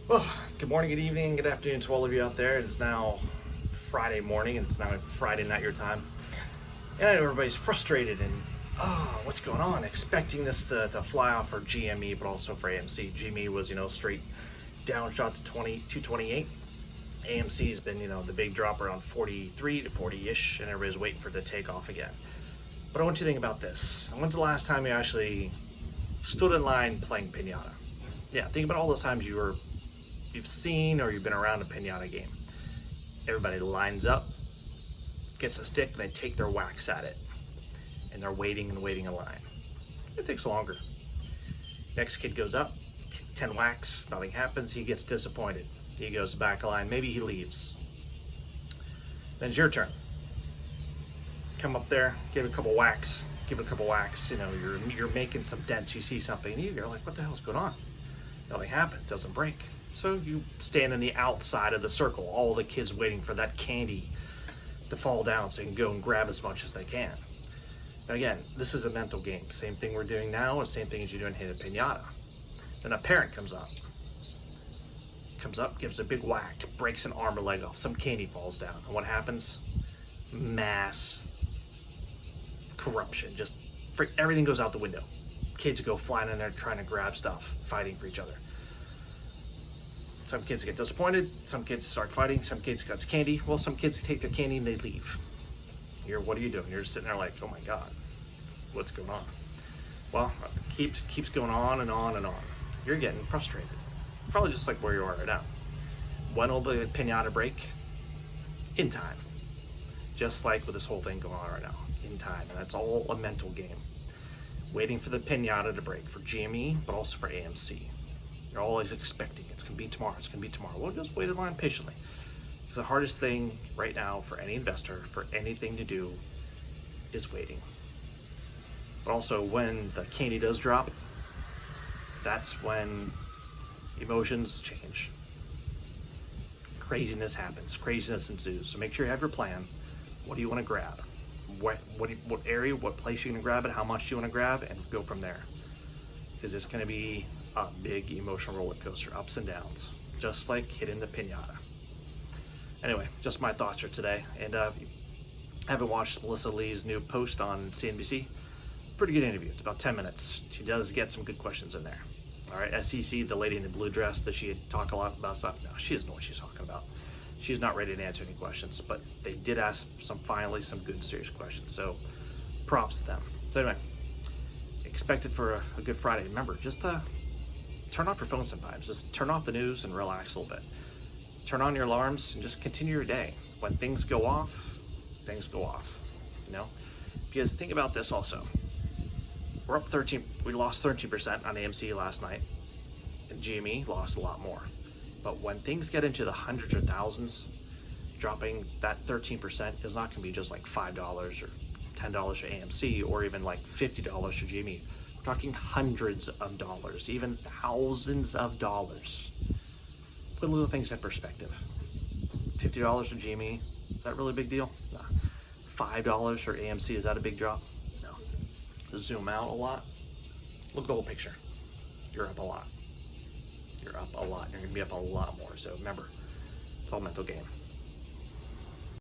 Well, good morning, good evening, good afternoon to all of you out there. It is now Friday morning, and it's now Friday night your time. And I know everybody's frustrated and, what's going on? Expecting this to fly off for GME, but also for AMC. GME was, straight down shot to 228. AMC's been, the big drop around 43 to 40-ish, and everybody's waiting for the takeoff again. But I want you to think about this. When's the last time you actually stood in line playing pinata? Yeah, think about all those times you've seen or you've been around a pinata game. Everybody lines up, gets a stick, and they take their whacks at it. And they're waiting and waiting in line. It takes longer. Next kid goes up, 10 whacks, nothing happens, he gets disappointed. He goes back a line, maybe he leaves. Then it's your turn. Come up there, give it a couple whacks, you're making some dents, you see something, and you're like, what the hell's going on? Nothing happens, doesn't break. So you stand on the outside of the circle, all the kids waiting for that candy to fall down so you can go and grab as much as they can. And again, this is a mental game. Same thing we're doing now, and same thing as you're doing hitting a pinata. Then a parent comes up, gives a big whack, breaks an arm or leg off, some candy falls down. And what happens? Mass corruption. Everything goes out the window. Kids go flying in there trying to grab stuff, fighting for each other. Some kids get disappointed, some kids start fighting, some kids got candy. Well, some kids take their candy and they leave. What are you doing? You're just sitting there like, oh my God, what's going on? Well, it keeps going on and on and on. You're getting frustrated. Probably just like where you are right now. When will the pinata break? In time. Just like with this whole thing going on right now. In time. And that's all a mental game. Waiting for the pinata to break for GME, but also for AMC. You're always expecting it's going to be tomorrow, it's going to be tomorrow. Well, just wait in line patiently. Because the hardest thing right now for any investor, for anything to do, is waiting. But also when the candy does drop, that's when emotions change. Craziness happens, craziness ensues. So make sure you have your plan. What do you want to grab? What area, what place you're going to grab it, how much you want to grab, and go from there. Because it's going to be a big emotional roller coaster, ups and downs, just like hitting the pinata. Anyway, just my thoughts for today. And if you haven't watched Melissa Lee's new post on CNBC, pretty good interview. It's about 10 minutes. She does get some good questions in there. All right, SEC, the lady in the blue dress that she had talked a lot about stuff. No, she doesn't know what she's talking about. She's not ready to answer any questions, but they did ask some good, serious questions. So props to them. So anyway, expect it for a good Friday. Remember, just turn off your phone sometimes. Just turn off the news and relax a little bit. Turn on your alarms and just continue your day. When things go off, things go off, Because think about this also. We're up 13, we lost 13% on AMC last night, and GME lost a lot more. But when things get into the hundreds or thousands, dropping that 13% is not going to be just like $5 or $10 for AMC or even like $50 for GME. We're talking hundreds of dollars, even thousands of dollars. Put little things in perspective. $50 for GME, is that really a big deal? Nah. $5 for AMC, is that a big drop? No. Zoom out a lot. Look at the whole picture. You're up a lot. You're up a lot. You're going to be up a lot more. So remember, it's all a mental game.